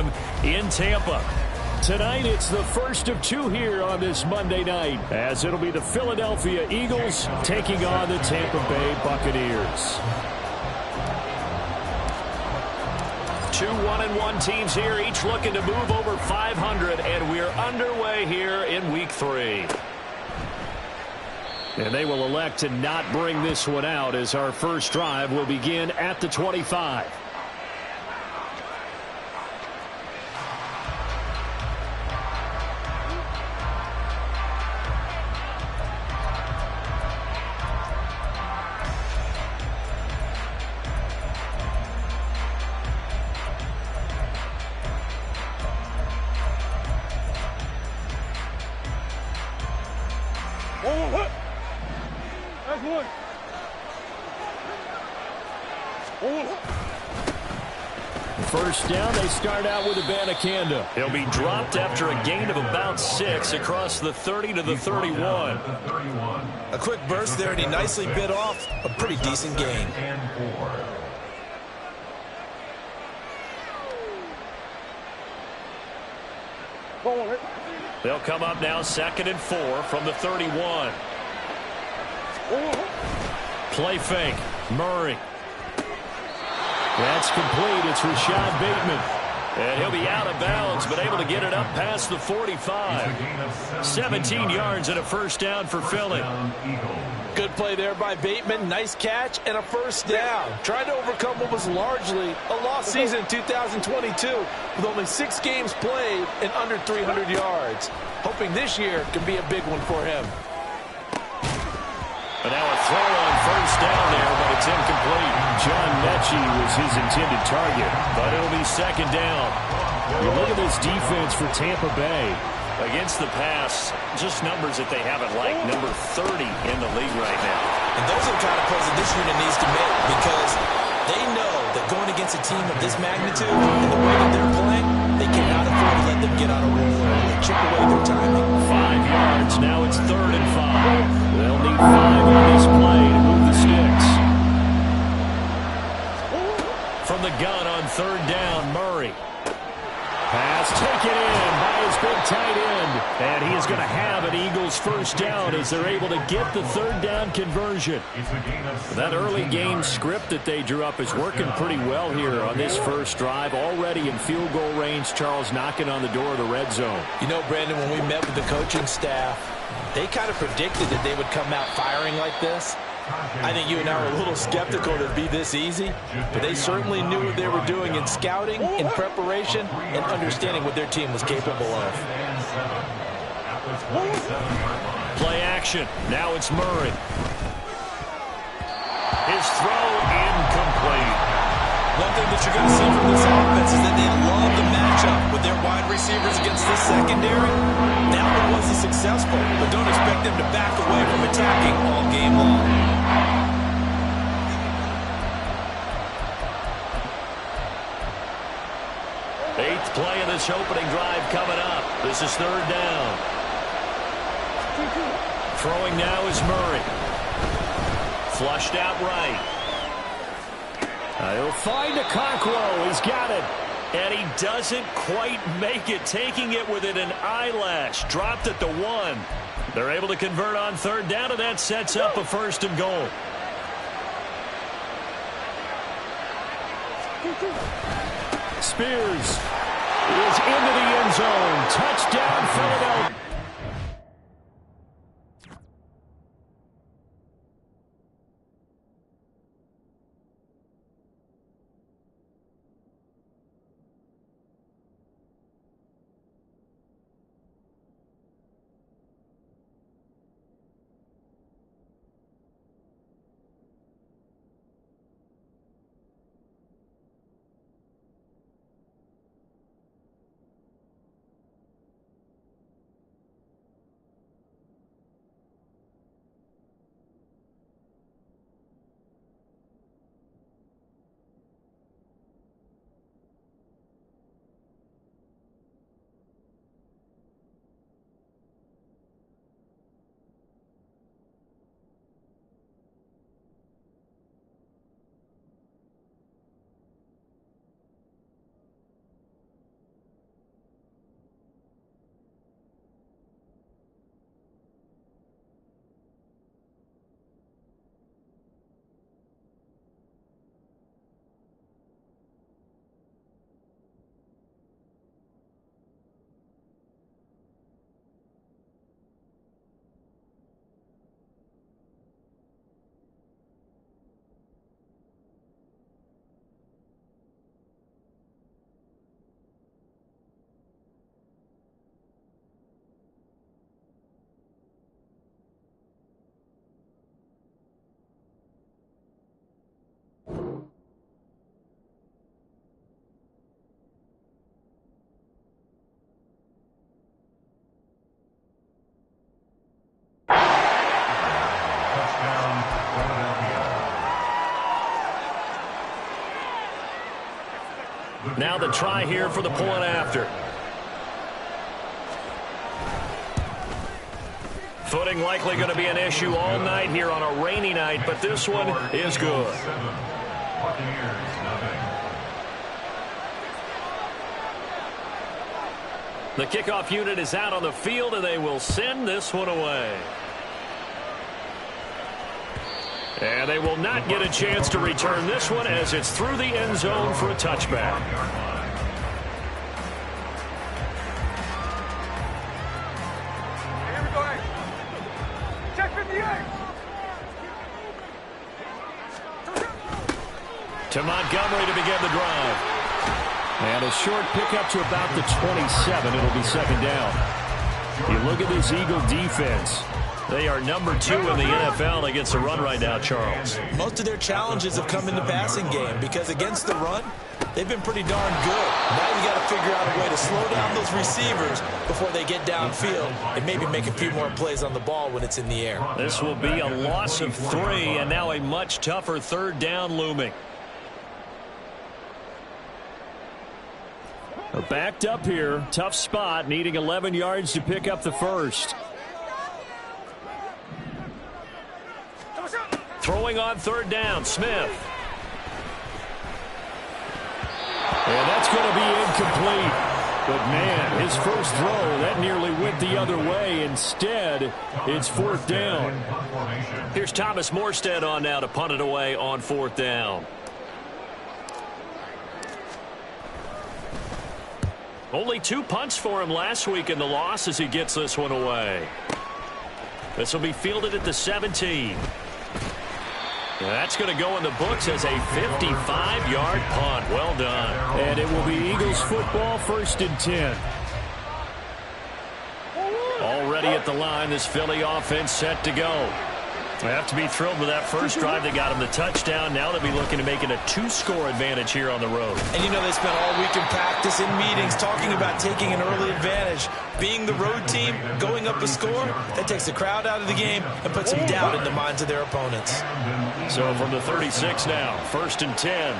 Stadium in Tampa. Tonight, it's the first of two here on this Monday night, as it'll be the Philadelphia Eagles taking on the Tampa Bay Buccaneers. Two 1-1 teams here, each looking to move over 500, and we're underway here in Week 3. And they will elect to not bring this one out, as our first drive will begin at the 25. First down, they start out with Abanikanda. He'll be dropped after a gain of about 6 across the 30 to the 31. A quick burst there, and he nicely bit off a pretty decent gain. They'll come up now 2nd and 4 from the 31. Play fake. Murray. That's complete. It's Rashad Bateman. And he'll be out of bounds, but able to get it up past the 45. 17 yards and a first down for Philly. Good play there by Bateman. Nice catch and a first down. Tried to overcome what was largely a lost season in 2022 with only 6 games played and under 300 yards. Hoping this year can be a big one for him. But now a throw on first down there, but it's incomplete. John Mechie was his intended target, but it'll be 2nd down. You look at this defense for Tampa Bay. Against the pass, just numbers that they haven't liked, number 30 in the league right now. And those are the kind of plays that this unit needs to make, because they know that going against a team of this magnitude and the way that they're playing, they cannot afford to let them get on a roll or chip away their timing. 5 yards, now it's 3rd and 5. They'll need 5 on this play to move the sticks. From the gun on 3rd down, Murray. Pass taken in by his big tight end. And he is going to have an Eagles first down as they're able to get the 3rd down conversion. That early game script that they drew up is working pretty well here on this first drive. Already in field goal range, Charles knocking on the door of the red zone. You know, Brandon, when we met with the coaching staff, they kind of predicted that they would come out firing like this. I think you and I were a little skeptical that it'd be this easy, but they certainly knew what they were doing in scouting, in preparation, and understanding what their team was capable of. Play action. Now it's Murray. His throw incomplete. One thing that you're going to see from this offense is that they love the matchup with their wide receivers against this secondary. That one wasn't successful, but don't expect them to back away from attacking all game long. 8th play of this opening drive coming up. This is 3rd down. Throwing now is Murray. Flushed out right. He'll find a Okonkwo. He's got it. And he doesn't quite make it, taking it within an eyelash. Dropped at the 1. They're able to convert on 3rd down, and that sets up a 1st and goal. Spears is into the end zone. Touchdown, Philadelphia. Now the try here for the point after. Footing likely going to be an issue all night here on a rainy night, but this one is good. The kickoff unit is out on the field, and they will send this one away. And they will not get a chance to return this one as it's through the end zone for a touchback. To Montgomery to begin the drive. And a short pickup to about the 27. It'll be second down. You look at this Eagle defense. They are number 2 in the NFL against the run right now, Charles. Most of their challenges have come in the passing game because against the run, they've been pretty darn good. Now you got to figure out a way to slow down those receivers before they get downfield and maybe make a few more plays on the ball when it's in the air. This will be a loss of 3 and now a much tougher third down looming. Backed up here, tough spot, needing 11 yards to pick up the first. Throwing on third down, Smith. And that's going to be incomplete. But, man, his first throw, that nearly went the other way. Instead, it's fourth down. Here's Thomas Morstead on now to punt it away on fourth down. Only 2 punts for him last week in the loss as he gets this one away. This will be fielded at the 17. That's going to go in the books as a 55-yard punt. Well done. And it will be Eagles football, 1st and 10. Already at the line, this Philly offense set to go. They have to be thrilled with that first drive. They got him the touchdown. Now they'll be looking to make it a 2-score advantage here on the road. And you know they spent all week in practice, in meetings, talking about taking an early advantage. Being the road team, going up a score, that takes the crowd out of the game and puts some doubt in the minds of their opponents. So from the 36 now, 1st and 10.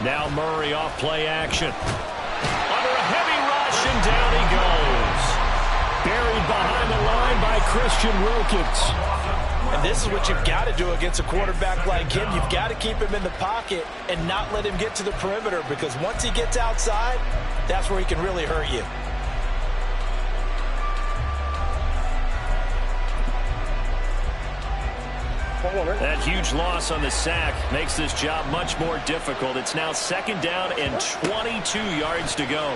Now Murray off play action. Under a heavy rush, and down he goes. Buried behind the line by Christian Wilkins. And this is what you've got to do against a quarterback like him. You've got to keep him in the pocket and not let him get to the perimeter, because once he gets outside, that's where he can really hurt you. That huge loss on the sack makes this job much more difficult. It's now 2nd down and 22 yards to go.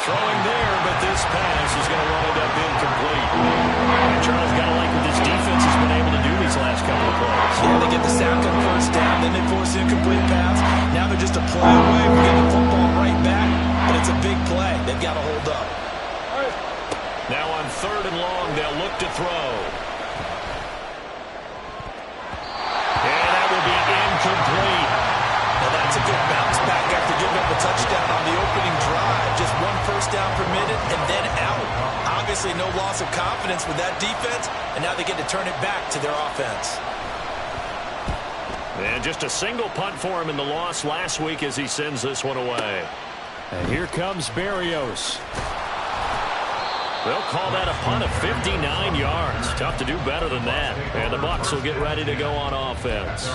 Throwing there, but this pass is going to wind up incomplete. And Charles, got to like what this defense has been able to do these last couple of plays. Yeah, they get the sack on first down, then they force an incomplete pass. Now they're just a play away from getting the football right back, but it's a big play. They've got to hold up. Now on 3rd and long, they'll look to throw. And that will be incomplete. Now that's a good bounce back after giving up a touchdown on the opening drive. Just 1 first down per minute and then out. Obviously no loss of confidence with that defense, and now they get to turn it back to their offense. And just a single punt for him in the loss last week as he sends this one away. And here comes Berrios. They'll call that a punt of 59 yards. Tough to do better than that. And the Bucs will get ready to go on offense.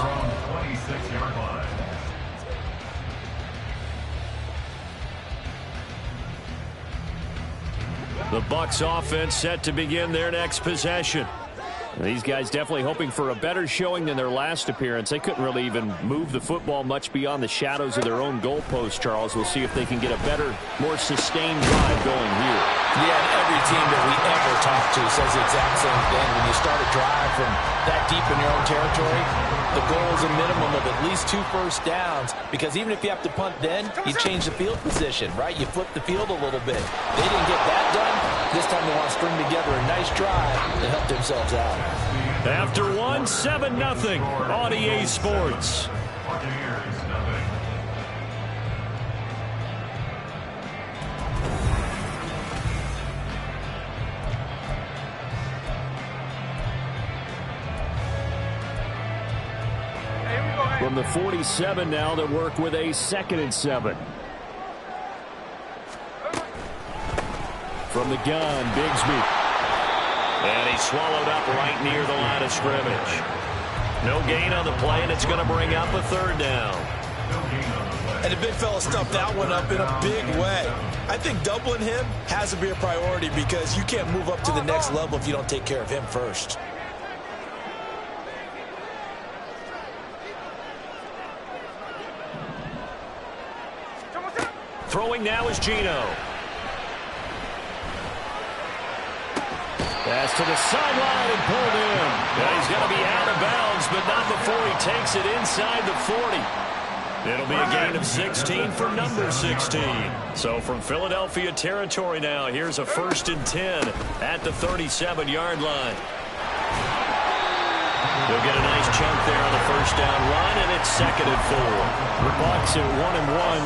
The Bucs offense set to begin their next possession. These guys definitely hoping for a better showing than their last appearance. They couldn't really even move the football much beyond the shadows of their own goalpost, Charles. We'll see if they can get a better, more sustained drive going here. Yeah, and every team that we ever talk to says the exact same thing. When you start a drive from that deep in your own territory, the goal is a minimum of at least 2 first downs, because even if you have to punt then, you change the field position, right? You flip the field a little bit. They didn't get that done. This time they want to string together a nice drive and help themselves out. After 1, 7-0 on EA Sports. From the 47 now, they work with a 2nd and 7. From the gun, Bigsby. And he's swallowed up right near the line of scrimmage. No gain on the play, and it's going to bring up a 3rd down. And the big fella stuffed that one up in a big way. I think doubling him has to be a priority because you can't move up to the next level if you don't take care of him first. Throwing now is Geno. Pass to the sideline and pulled in. Now he's going to be out of bounds, but not before he takes it inside the 40. It'll be a gain of 16 for number 16. So from Philadelphia territory now, here's a 1st and 10 at the 37-yard line. They'll get a nice chunk there on the 1st down run, and it's 2nd and 4. The Bucs at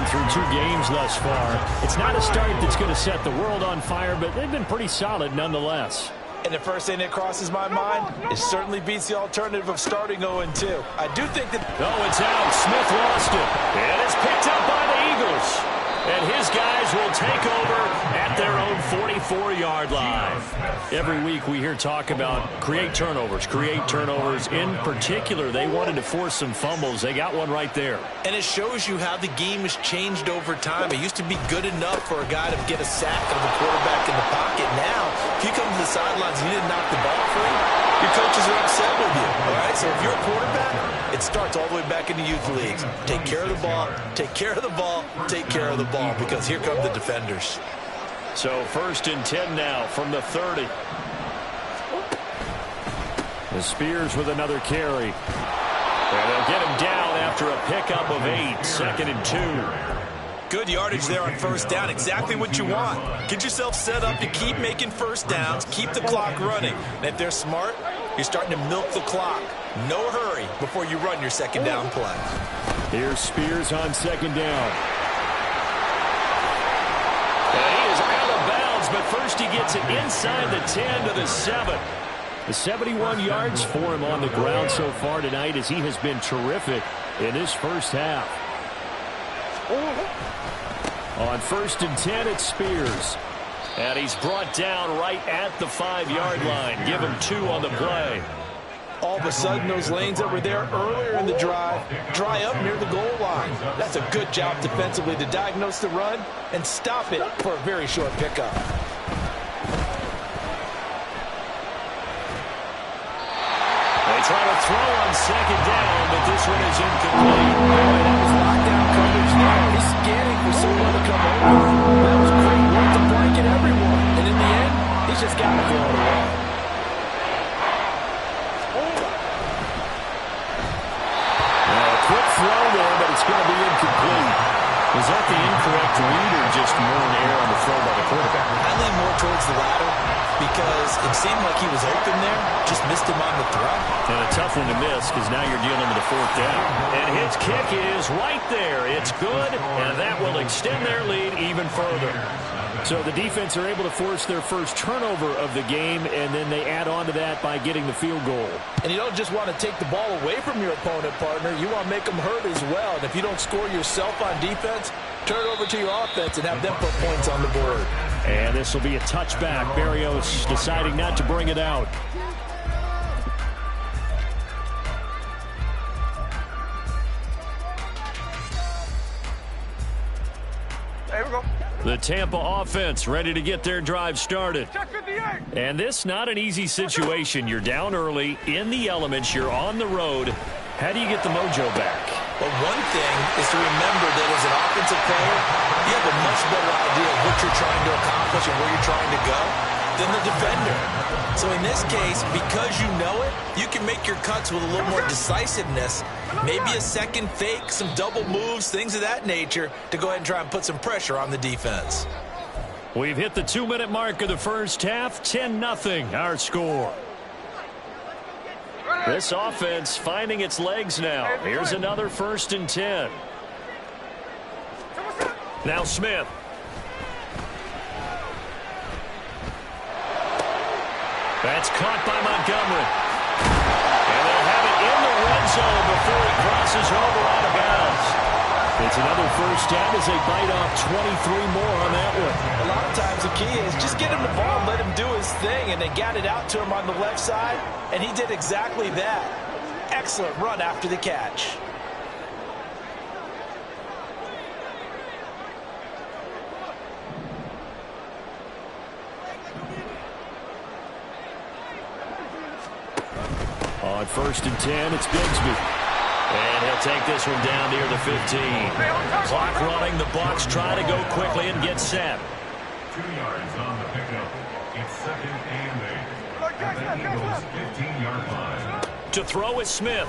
1-1 through 2 games thus far. It's not a start that's going to set the world on fire, but they've been pretty solid nonetheless. And the first thing that crosses my mind, it certainly beats the alternative of starting 0-2. I do think that... Oh, it's out. Smith lost it. And it's picked up by the Eagles. And his guys will take over at their own 44-yard line. Every week we hear talk about create turnovers. In particular, they wanted to force some fumbles. They got one right there. And it shows you how the game has changed over time. It used to be good enough for a guy to get a sack of the quarterback in the pocket. Now, if you come to the sidelines and you didn't knock the ball free, your coaches are upset with you. All right, so if you're a quarterback, it starts all the way back in the youth leagues. Take care of the ball, take care of the ball, take care of the ball, because here come the defenders. So 1st and 10 now from the 30. The Spears with another carry. And they'll get him down after a pickup of 8. 2nd and 2. Good yardage there on 1st down. Exactly what you want. Get yourself set up to keep making 1st downs, keep the clock running. And if they're smart, you're starting to milk the clock. No hurry before you run your 2nd down play. Here's Spears on 2nd down. And he is out of bounds, but first he gets it inside the 10 to the 7. The 71 yards for him on the ground so far tonight as he has been terrific in this first half. On 1st and 10, it's Spears. And he's brought down right at the 5-yard line. Give him 2 on the play. All of a sudden, those lanes that were there earlier in the drive dry up near the goal line. That's a good job defensively to diagnose the run and stop it for a very short pickup. They try to throw on 2nd down, but this one is incomplete. That was lockdown coverage there. He's scanning for someone to come over. That was great work to blanket everyone. And in the end, he's just got to throw it away. Quick throw there, but it's going to be incomplete. Was that the incorrect read or just more in the air on the throw by the quarterback? I lean more towards the latter because it seemed like he was open there, just missed him on the throw. And a tough one to miss because now you're dealing with a 4th down. And his kick is right there. It's good, and that will extend their lead even further. So the defense are able to force their first turnover of the game, and then they add on to that by getting the field goal. And you don't just want to take the ball away from your opponent, partner. You want to make them hurt as well. And if you don't score yourself on defense, turn it over to your offense and have them put points on the board. And this will be a touchback. Barrios deciding not to bring it out. There we go. The Tampa offense ready to get their drive started. And this not an easy situation. You're down early, in the elements, you're on the road. How do you get the mojo back? Well, one thing is to remember that as an offensive player, you have a much better idea of what you're trying to accomplish and where you're trying to go than the defender. So in this case, because you know it, you can make your cuts with a little more decisiveness. Maybe a second fake, some double moves, things of that nature to go ahead and try and put some pressure on the defense. We've hit the 2-minute mark of the first half. 10-0 our score. This offense finding its legs now. Here's another 1st and 10. Now Smith. That's caught by Montgomery. And they'll have it in the red zone before he crosses over. first down as they bite off 23 more on that one. A lot of times the key is just get him the ball and let him do his thing, and they got it out to him on the left side, and he did exactly that. Excellent run after the catch. On 1st and 10, it's Bigsby. And he'll take this one down near the 15. Clock running. The Bucs try to go quickly and get set. 2 yards on the pickup. It's 2nd and 8. At the Eagles' 15-yard line. To throw is Smith.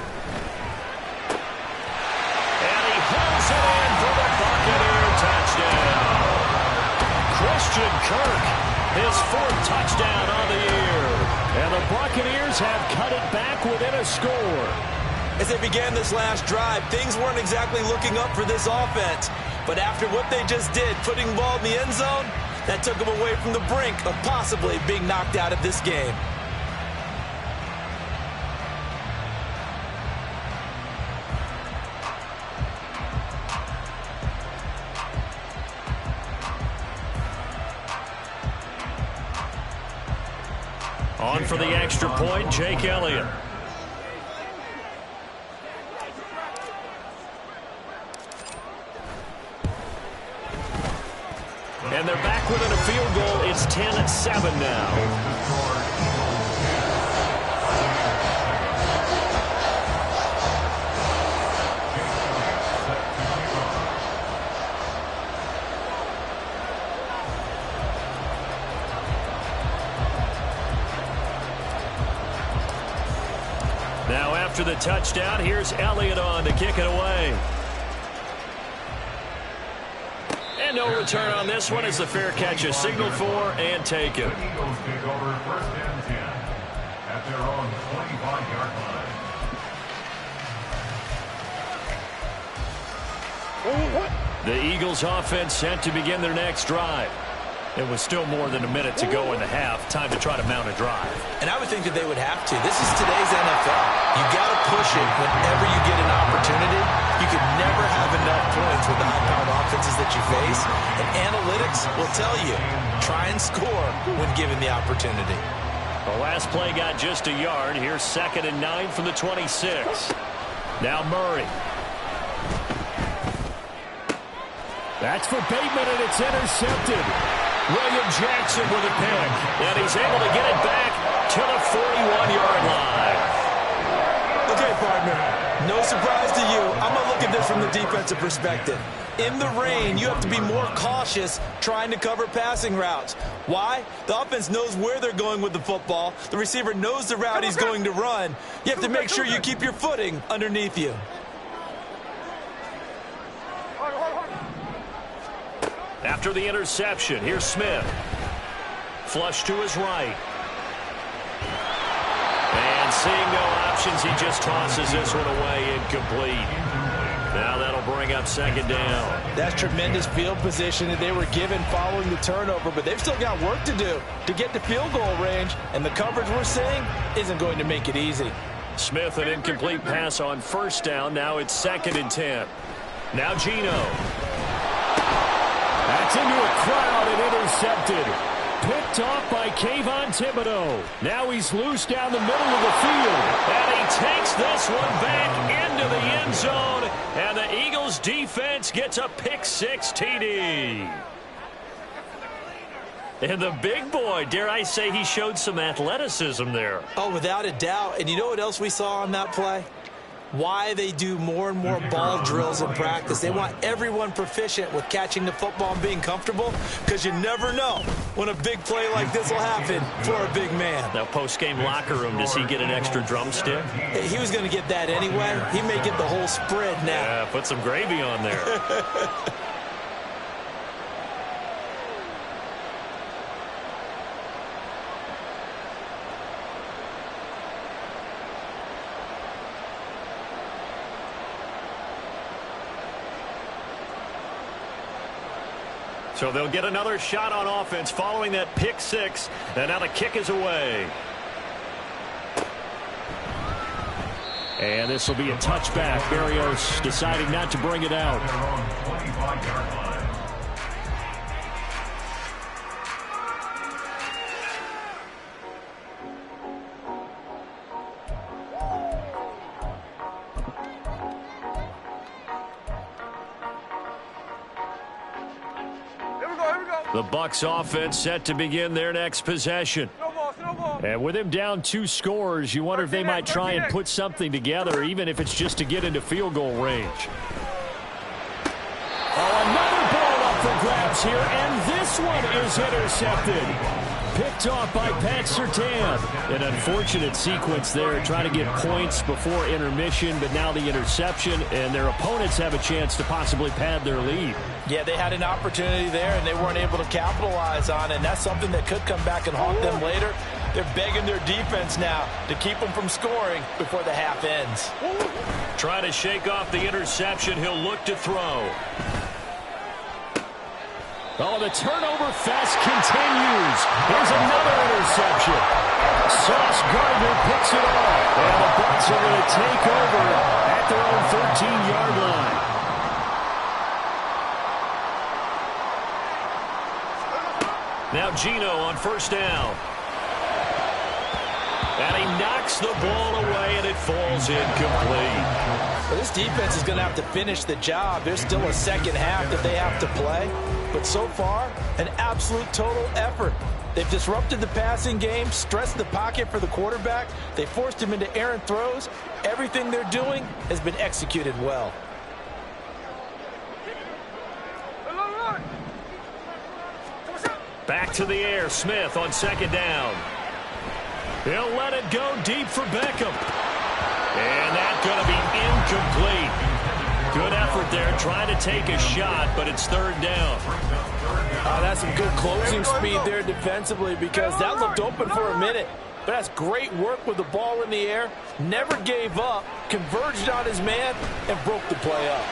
And he hauls it in for the Buccaneer touchdown. Christian Kirk, his 4th touchdown on the year. And the Buccaneers have cut it back within a score. As they began this last drive, things weren't exactly looking up for this offense. But after what they just did, putting the ball in the end zone, that took them away from the brink of possibly being knocked out of this game. On for the extra point, Jake Elliott. And they're back within a field goal. It's 10-7 now. Now after the touchdown, here's Elliott on to kick it away. And no return on this one as the fair catch is signaled for and taken. The Eagles pick over 1st and 10 at their own 25-yard line. The Eagles offense set to begin their next drive. It was still more than a minute to go in the half. Time to try to mount a drive. And I would think that they would have to. This is today's NFL. You got to push it whenever you get an opportunity. You can never have enough points with the high-powered offenses that you face. And analytics will tell you, try and score when given the opportunity. The last play got just a yard. Here's 2nd and 9 from the 26. Now Murray. That's for Bateman, and it's intercepted. William Jackson with a pick. And he's able to get it back to the 41-yard line. Okay, partner, no surprise to you. I'm going to look at this from the defensive perspective. In the rain, you have to be more cautious trying to cover passing routes. Why? The offense knows where they're going with the football. The receiver knows the route he's going to run. You have to make sure you keep your footing underneath you. After the interception, here's Smith. Flush to his right. And seeing no options, he just tosses this one away incomplete. Now that'll bring up 2nd down. That's tremendous field position that they were given following the turnover, but they've still got work to do to get to field goal range, and the coverage we're seeing isn't going to make it easy. Smith, an incomplete pass on 1st down. Now it's 2nd and 10. Now Geno. That's into a crowd and intercepted. Picked off by Kayvon Thibodeau. Now he's loose down the middle of the field. And he takes this one back into the end zone. And the Eagles defense gets a pick-6 TD. And the big boy, dare I say, he showed some athleticism there. Oh, without a doubt. And you know what else we saw on that play? Why they do more and more ball drills in practice. They want everyone proficient with catching the football and being comfortable, because you never know when a big play like this will happen for a big man. Now, post-game locker room, does he get an extra drumstick? He was going to get that anyway. He may get the whole spread now. Yeah, put some gravy on there. So they'll get another shot on offense following that pick-6, and now the kick is away. And this will be a touchback. Berrios deciding not to bring it out. Their own 25-yard line. The Bucs offense set to begin their next possession. And with him down 2 scores, you wonder if they might try and put something together, even if it's just to get into field goal range. Oh, another ball up for grabs here, and this one is intercepted. Picked off by Pat Surtain. An unfortunate sequence there, trying to get points before intermission, but now the interception, and their opponents have a chance to possibly pad their lead. Yeah, they had an opportunity there, and they weren't able to capitalize on it, and that's something that could come back and haunt them later. They're begging their defense now to keep them from scoring before the half ends. Trying to shake off the interception. He'll look to throw. Oh, the turnover fest continues. Here's another interception. Sauce Gardner picks it off. And the Bucs are going to take over at their own 13-yard line. Now Gino on first down. And he knocks the ball away, and it falls incomplete. Well, this defense is going to have to finish the job. There's still a second half that they have to play. But so far, an absolute total effort. They've disrupted the passing game, stressed the pocket for the quarterback. They forced him into errant throws. Everything they're doing has been executed well. Back to the air, Smith on second down. He'll let it go deep for Beckham. And that's going to be incomplete. Good effort there, trying to take a shot, but it's third down. That's some good closing speed there defensively, because that looked open for a minute. But that's great work with the ball in the air. Never gave up, converged on his man, and broke the play up.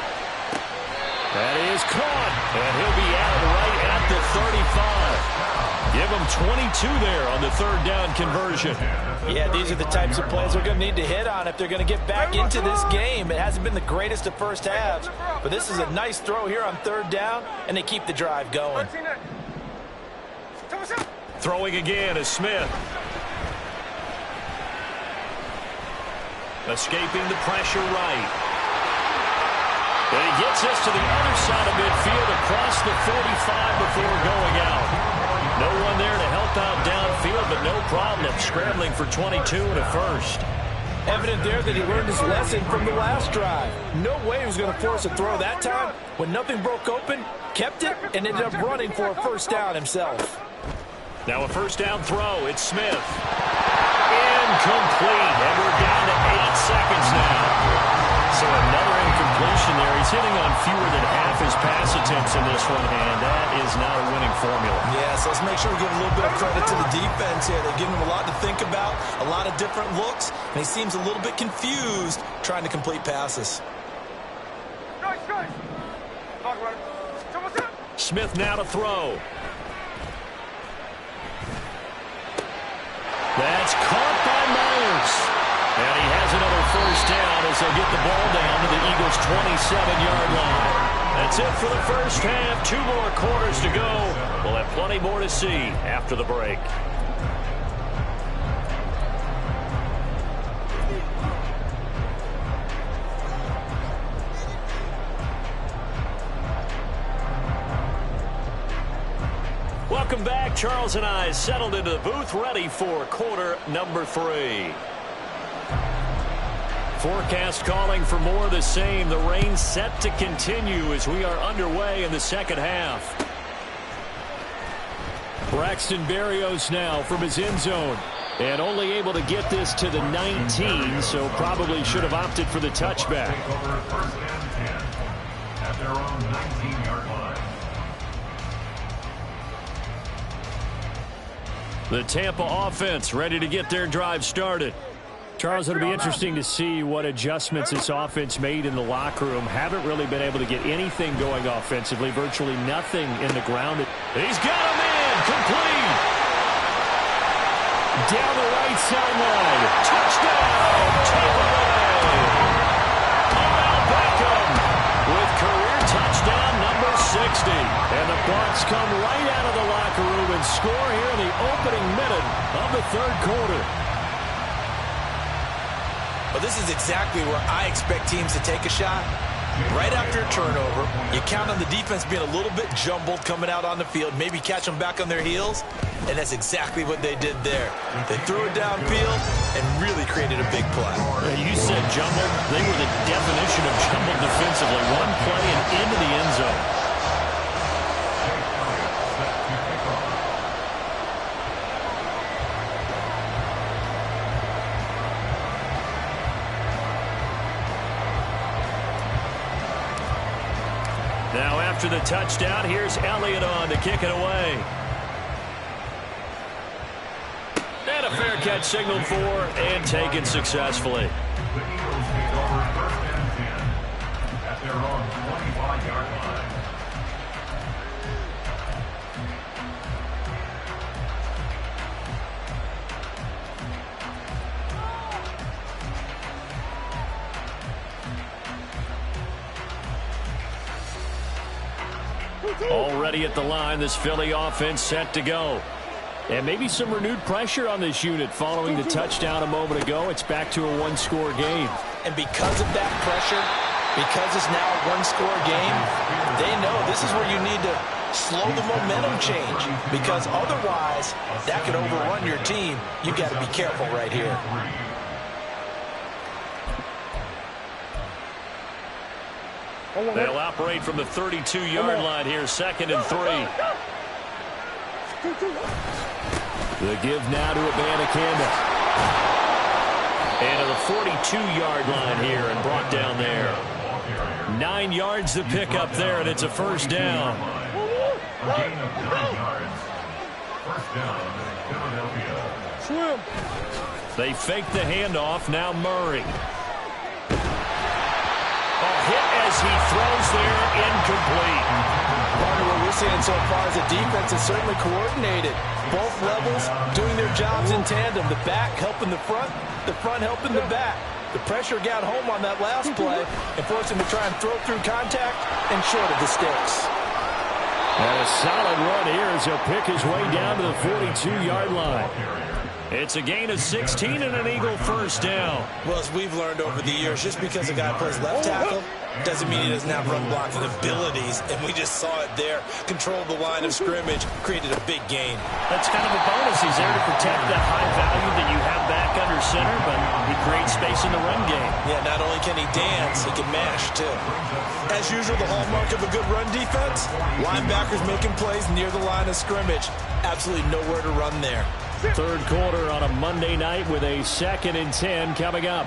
That is caught, and he'll be out right at the 35. Give him 22 there on the third down conversion. Yeah, these are the types of plays they're going to need to hit on if they're going to get back into this game. It hasn't been the greatest of first halves, but this is a nice throw here on third down, and they keep the drive going. Throwing again is Smith. Escaping the pressure right. And he gets us to the other side of midfield across the 45 before going out. No one there to help out downfield, but no problem scrambling for 22 and a first. Evident there that he learned his lesson from the last drive. No way he was going to force a throw that time. When nothing broke open, kept it, and ended up running for a first down himself. Now a first down throw. It's Smith. Incomplete, and we're down to 8 seconds now. So another incompletion there. He's hitting on fewer than half his pass attempts in this one, and that is not a winning formula. Yeah, so let's make sure we give a little bit of credit to the defense here. They're giving him a lot to think about, a lot of different looks, and he seems a little bit confused trying to complete passes. Smith now to throw. That's caught by Myers. And he has another first down as they'll get the ball down to the Eagles' 27-yard line. That's it for the first half. 2 more quarters to go. We'll have plenty more to see after the break. Welcome back. Charles and I settled into the booth, ready for quarter number 3. Forecast calling for more of the same. The rain set to continue as we are underway in the second half. Braxton Berrios now from his end zone. And only able to get this to the 19, so probably should have opted for the touchback. Take over first and 10 at their own 19-yard line. The Tampa offense ready to get their drive started. Charles, it'll be interesting to see what adjustments this offense made in the locker room. Haven't really been able to get anything going offensively, virtually nothing in the ground. He's got a man, complete. Down the right sideline. Touchdown, Tampa Bay. With career touchdown number 60. And the Bucs come right out of the locker room and score here in the opening minute of the third quarter. Well, this is exactly where I expect teams to take a shot. Right after a turnover, you count on the defense being a little bit jumbled coming out on the field, maybe catch them back on their heels, and that's exactly what they did there. They threw it downfield and really created a big play. You said jumbled. They were the definition of jumbled defensively. One play and into the end zone. Now after the touchdown, here's Elliott on to kick it away. And a fair catch signaled for and taken successfully. The Eagles take over first and 10 at their own 25-yard line. Already at the line, this Philly offense set to go. And maybe some renewed pressure on this unit following the touchdown a moment ago. It's back to a one-score game. And because of that pressure, because it's now a one-score game, they know this is where you need to slow the momentum change. Because otherwise, that could overrun your team. You've got to be careful right here. They'll operate from the 32-yard line here, 2nd and 3. The give now to Abanikanda. And to the 42-yard line here and brought down there. 9 yards to pick up there, and it's a first down. A gain of 9 yards. First down, Philadelphia. Swim. They fake the handoff. Now Murray. A hit as he throws there, incomplete. Partner, what we're seeing so far is the defense is certainly coordinated. Both levels doing their jobs in tandem. The back helping the front helping the back. The pressure got home on that last play and forced him to try and throw through contact and short of the sticks. And a solid run here as he'll pick his way down to the 42-yard line. It's a gain of 16 and an Eagle first down. Well, as we've learned over the years, just because a guy plays left tackle doesn't mean he doesn't have run blocking abilities. And we just saw it there. Controlled the line of scrimmage, created a big gain. That's kind of a bonus. He's there to protect that high value that you have back under center, but he creates space in the run game. Yeah, not only can he dance, he can mash, too. As usual, the hallmark of a good run defense, linebackers making plays near the line of scrimmage. Absolutely nowhere to run there. Third quarter on a Monday night with a 2nd and 10 coming up.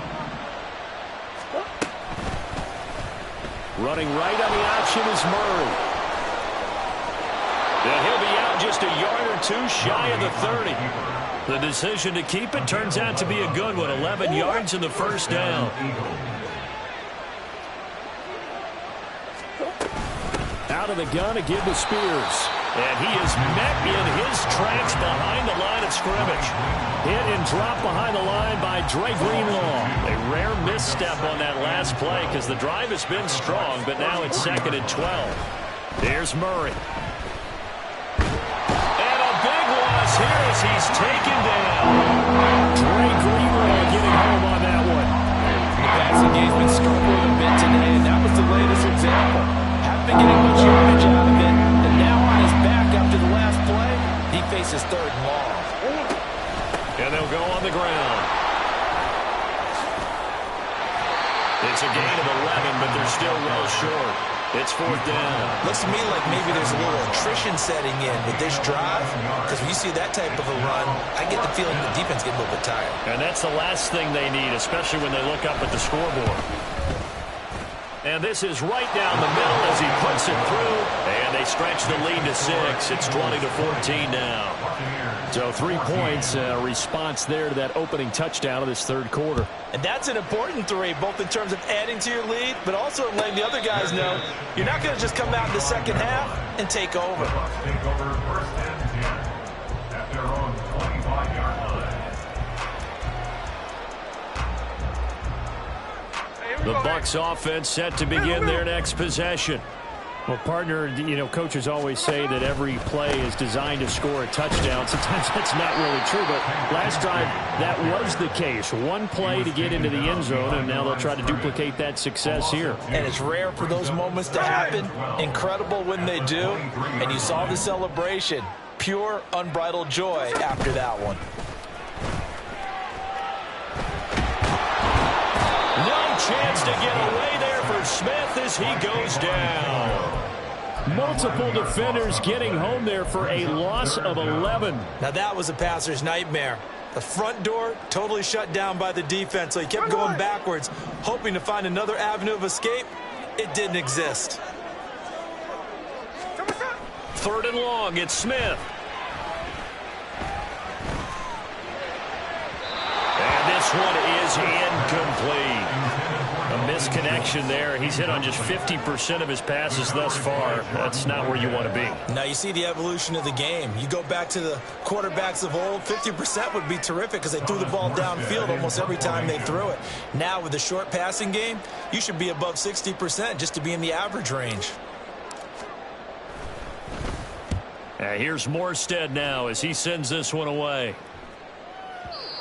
Running right on the option is Murray. And he'll be out just a yard or two shy of the 30. The decision to keep it turns out to be a good one. 11 yards in the first down. Out of the gun to give to Spears. And he is met in his tracks behind the line of scrimmage. Hit and drop behind the line by Dre Greenlaw. A rare misstep on that last play because the drive has been strong, but now it's 2nd and 12. There's Murray. And a big loss here as he's taken down. Dre Greenlaw getting home on that one. The passing game's been struggled a bit today, and that was the latest example. Haven't been getting much yardage out of it, and now on his back after the last play, he faces 3rd and long. And they'll go on the ground. It's a gain of 11, but they're still well short. It's 4th down. Looks to me like maybe there's a little attrition setting in with this drive, because when you see that type of a run, I get the feeling the defense gets a little bit tired. And that's the last thing they need, especially when they look up at the scoreboard. And this is right down the middle as he puts it through. And they stretch the lead to 6. It's 20-14 now. So 3 points, response there to that opening touchdown of this third quarter. And that's an important 3, both in terms of adding to your lead, but also letting the other guys know you're not going to just come out in the second half and take over. Take over first and 10 at their own 25-yard line. The Bucs offense set to begin their next possession. Well, partner, you know, coaches always say that every play is designed to score a touchdown. Sometimes that's not really true, but last drive, that was the case. One play to get into the end zone, and now they'll try to duplicate that success here. And it's rare for those moments to happen. Incredible when they do. And you saw the celebration. Pure, unbridled joy after that one. No chance to get away there for Smith as he goes down. Multiple defenders getting home there for a loss of 11. Now that was a passer's nightmare. The front door totally shut down by the defense, so he kept going backwards, hoping to find another avenue of escape. It didn't exist. 3rd and long, it's Smith. And this one is incomplete. A misconnection there. He's hit on just 50% of his passes thus far. That's not where you want to be. Now you see the evolution of the game. You go back to the quarterbacks of old, 50% would be terrific because they threw the ball downfield almost every time they threw it. Now with the short passing game, you should be above 60% just to be in the average range. Here's Morstead now as he sends this one away.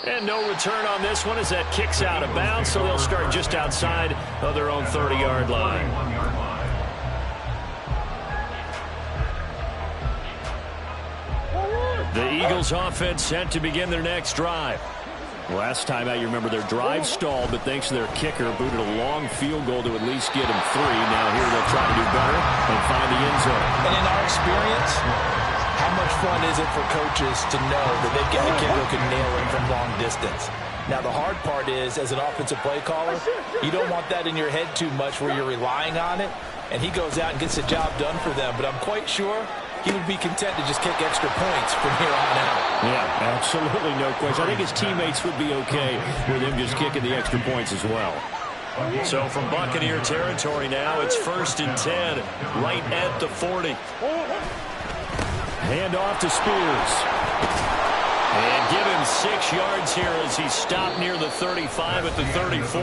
And no return on this one as that kicks out of bounds, so they'll start just outside of their own 30-yard line. The Eagles offense set to begin their next drive. Last time out, you remember their drive stalled, but thanks to their kicker, booted a long field goal to at least get them 3. Now here they'll try to do better and find the end zone. And in our experience, how much fun is it for coaches to know that they've got a kid who can nail it from long distance? Now, the hard part is, as an offensive play caller, you don't want that in your head too much where you're relying on it, and he goes out and gets the job done for them. But I'm quite sure he would be content to just kick extra points from here on out. Yeah, absolutely no question. I think his teammates would be okay with him just kicking the extra points as well. So from Buccaneer territory now, it's 1st and 10, right at the 40. Hand off to Spears. And give him 6 yards here as he stopped near the 35 at the 34.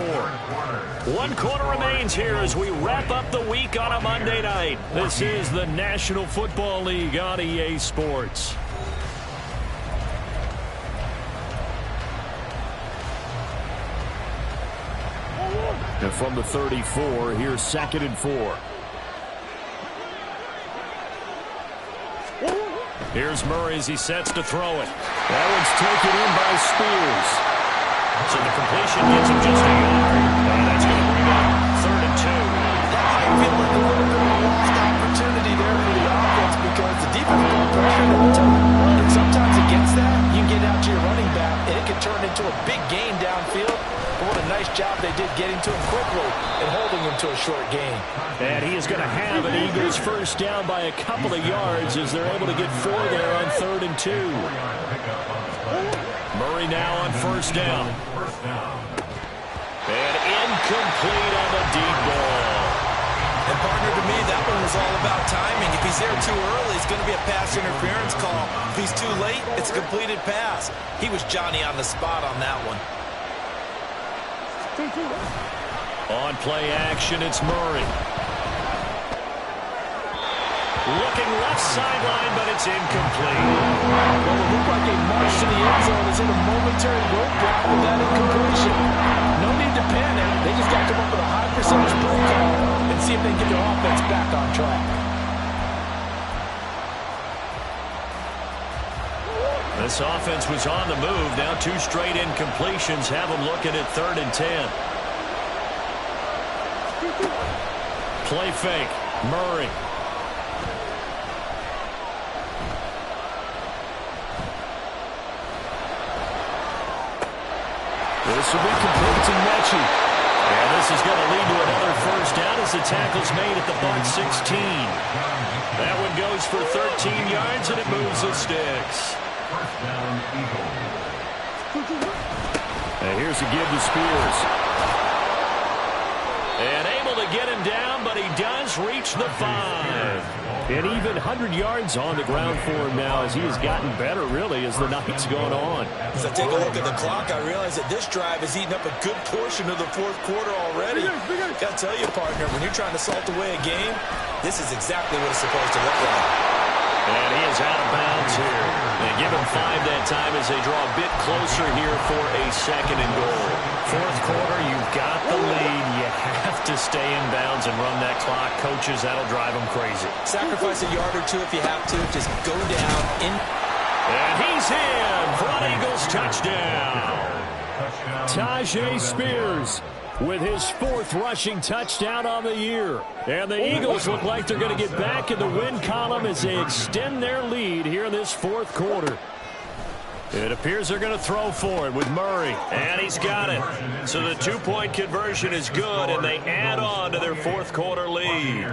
1 quarter remains here as we wrap up the week on a Monday night. This is the National Football League on EA Sports. And from the 34, here's 2nd and 4. Here's Murray as he sets to throw it. That one's taken in by Spears. So the completion gets him just a yard. And that's going to bring up 3rd and 2. That might feel like a little bit of a lost opportunity there for the offense because the defense is going pressure all the time. And sometimes against that, you can get out to your running back, and it can turn into a big gain downfield. But what a nice job they did getting to him quickly and holding him to a short gain. And he is going to have an Eagles first down by a couple of yards as they're able to get 4 there on 3rd and 2. Murray now on 1st down. And incomplete on the deep ball. And partner, to me, that one was all about timing. If he's there too early, it's going to be a pass interference call. If he's too late, it's a completed pass. He was Johnny on the spot on that one. On play action, it's Murray. Looking left sideline, but it's incomplete. Well, it looked like a march to the end zone is in a momentary roadblock with that incompletion. No need to panic. They just got to come up with a high percentage play call and see if they can get their offense back on track. This offense was on the move. Now 2 straight incompletions have them looking at 3rd and 10. Play fake. Murray. This will be complete to Mechie. And this is going to lead to another first down as the tackle's made at the Bucs 16. That one goes for 13 yards, and it moves the sticks. And here's a give to Spears. And able to get him down, but he does reach the 5. An even 100 yards on the ground for him now as he has gotten better, really, as the night's gone on. As I take a look at the clock, I realize that this drive has eaten up a good portion of the fourth quarter already. Got to tell you, partner, when you're trying to salt away a game, this is exactly what it's supposed to look like. And he is out of bounds here. And give him 5 that time as they draw a bit closer here for a second and goal. Fourth quarter, you've got the lead. You have to stay in bounds and run that clock. Coaches, that'll drive them crazy. Sacrifice a yard or two if you have to. Just go down in. And he's in for an Eagles touchdown. Tajay Spears with his 4th rushing touchdown on the year. And the Eagles look like they're going to get back in the win column as they extend their lead here in this fourth quarter. It appears they're going to throw for it with Murray. And he's got it. So the 2-point conversion is good, and they add on to their fourth quarter lead.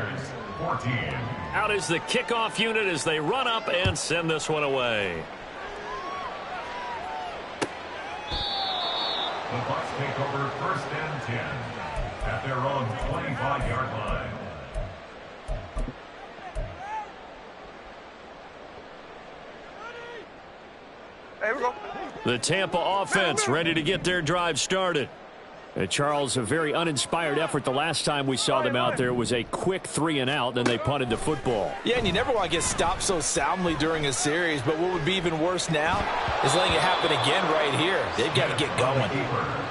Out is the kickoff unit as they run up and send this one away. The Bucs take over 1st and 10 at their own 25-yard line. Here we go. The Tampa offense ready to get their drive started. Charles, a very uninspired effort the last time we saw them out there. It was a quick 3-and-out, then they punted the football. Yeah, and you never want to get stopped so soundly during a series, but what would be even worse now is letting it happen again right here. They've got to get going.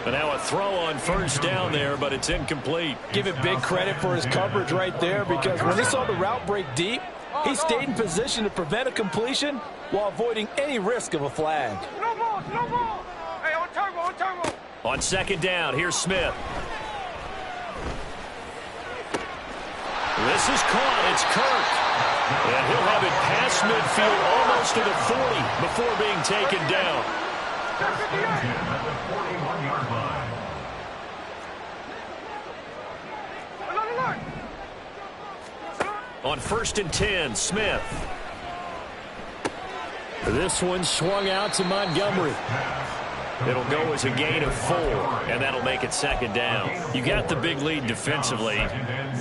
But now a throw on first down there, but it's incomplete. Give it big credit for his coverage right there, because when he saw the route break deep, he stayed in position to prevent a completion while avoiding any risk of a flag. No ball, no ball. Hey, on turbo, on turbo. On second down, here's Smith. This is caught. It's Kirk. And he'll have it past midfield almost to the 40 before being taken down. At the 41-yard line. On 1st and 10, Smith. This one swung out to Montgomery. It'll go as a gain of 4, and that'll make it second down. You got the big lead defensively,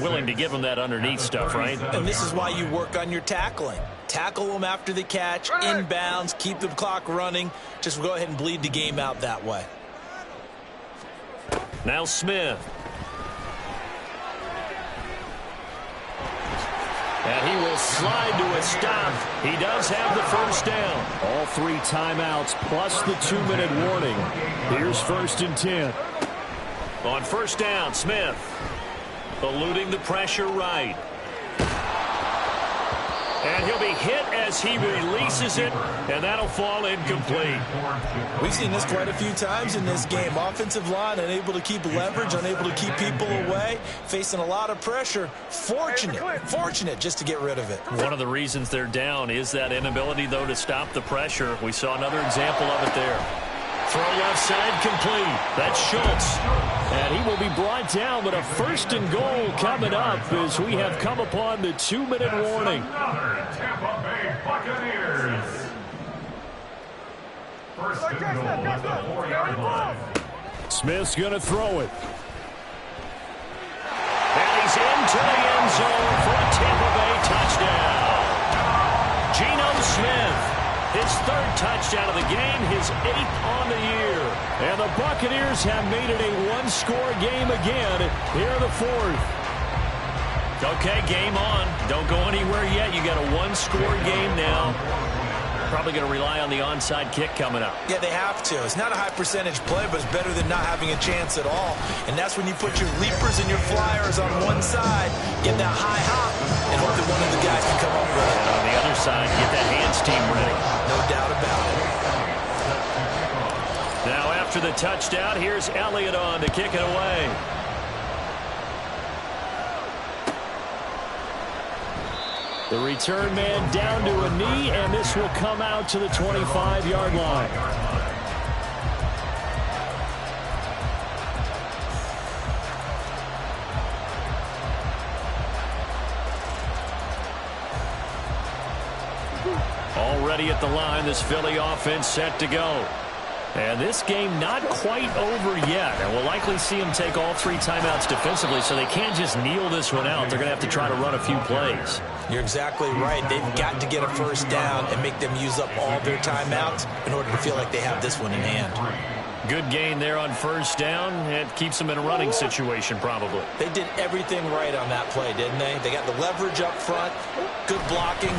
willing to give them that underneath stuff, right? And this is why you work on your tackling. Tackle them after the catch, inbounds, keep the clock running. Just go ahead and bleed the game out that way. Now Smith. And he will slide to a stop. He does have the first down. All 3 timeouts plus the 2-minute warning. Here's 1st and 10. On first down, Smith. Eluding the pressure right. And he'll be hit as he releases it, and that'll fall incomplete. We've seen this quite a few times in this game. Offensive line unable to keep leverage, unable to keep people away, facing a lot of pressure. Fortunate just to get rid of it. One of the reasons they're down is that inability, though, to stop the pressure. We saw another example of it there. Throw left side complete. That's Schultz. And he will be brought down, but a 1st and goal coming up as we have come upon the 2-minute warning. Another Tampa Bay Buccaneers. 1st and goal at the 4-yard line. Smith's going to throw it. And he's into the end zone for a Tampa Bay touchdown. Geno Smith. His 3rd touchdown of the game, his 8th on the year. And the Buccaneers have made it a 1-score game again here in the 4th. Okay, game on. Don't go anywhere yet. You got a 1-score game now. Probably going to rely on the onside kick coming up. Yeah, they have to. It's not a high percentage play, but it's better than not having a chance at all. And that's when you put your leapers and your flyers on one side, get that high hop, and hope that one of the guys can come up with it. And on the other side, get that hands team ready. No doubt about it. Now after the touchdown, here's Elliott on to kick it away. The return man down to a knee, and this will come out to the 25-yard line. Already at the line, this Philly offense set to go. And this game not quite over yet. And we'll likely see them take all 3 timeouts defensively, so they can't just kneel this one out. They're going to have to try to run a few plays. You're exactly right. They've got to get a first down and make them use up all their timeouts in order to feel like they have this one in hand. Good gain there on first down. It keeps them in a running situation probably. They did everything right on that play, didn't they? They got the leverage up front, good blocking,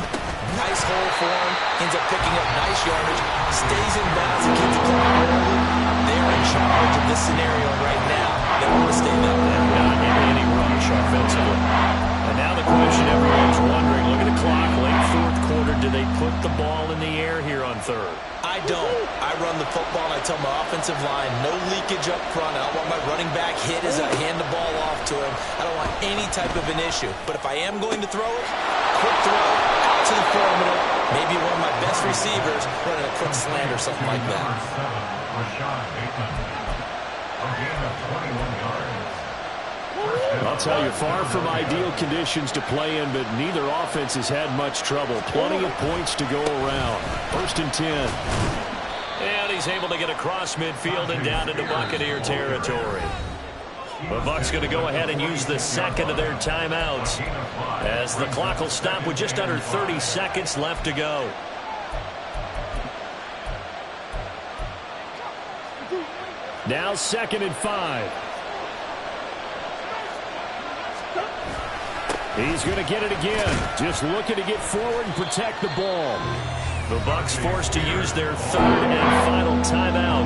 nice hole for him, ends up picking up nice yardage, stays in bounds and keeps the clock rolling. They're in charge of this scenario right now. They want to stay that way. Not in any rush offensively. And now the question everyone's wondering, look at the clock, late 4th quarter, do they put the ball in the air here on 3rd? I don't. I run the football and I tell my offensive line, no leakage up front. I don't want my running back hit as I hand the ball off to him. I don't want any type of an issue. But if I am going to throw it, quick throw, out to the perimeter, maybe one of my best receivers running a quick slant or something like that. I'll tell you, far from ideal conditions to play in, but neither offense has had much trouble. Plenty of points to go around. 1st and 10. And he's able to get across midfield and down into Buccaneer territory. The Bucs going to go ahead and use the 2nd of their timeouts as the clock will stop with just under 30 seconds left to go. Now 2nd and 5. He's going to get it again. Just looking to get forward and protect the ball. The Bucs forced to use their 3rd and final timeout.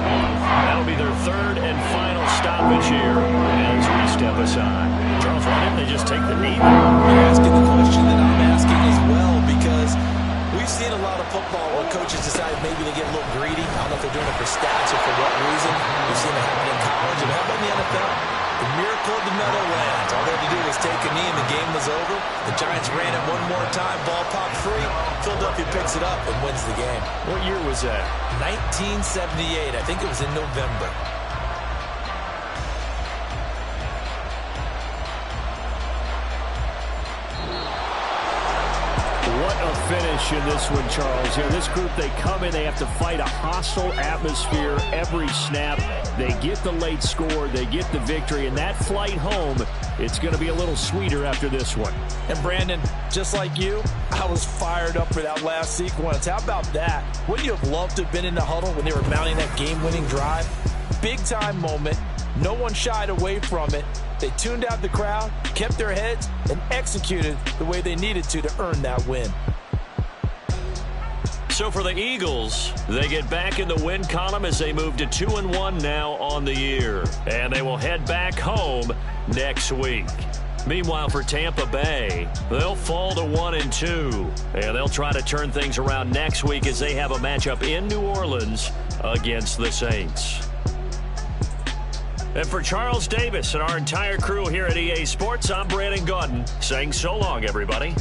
That'll be their 3rd and final stoppage here as we step aside. Charles, why didn't they just take the knee? You're asking the question that I'm asking as well, because we've seen a lot of football where coaches decide maybe they get a little greedy. I don't know if they're doing it for stats or for what reason. We've seen it happen in college, and how about in the NFL? The miracle of the Meadowlands. All they had to do was take a knee and the game was over. The Giants ran it one more time. Ball popped free. Philadelphia picks it up and wins the game. What year was that? 1978. I think it was in November. What a finish in this one, Charles. You know, this group, they come in, they have to fight a hostile atmosphere every snap. They get the late score, they get the victory, and that flight home, it's going to be a little sweeter after this one. And Brandon, just like you, I was fired up for that last sequence. How about that? Wouldn't you have loved to have been in the huddle when they were mounting that game-winning drive? Big-time moment. No one shied away from it. They tuned out the crowd, kept their heads, and executed the way they needed to earn that win. So for the Eagles, they get back in the win column as they move to 2-1 now on the year. And they will head back home next week. Meanwhile, for Tampa Bay, they'll fall to 1-2. And they'll try to turn things around next week as they have a matchup in New Orleans against the Saints. And for Charles Davis and our entire crew here at EA Sports, I'm Brandon Gaudin saying so long, everybody.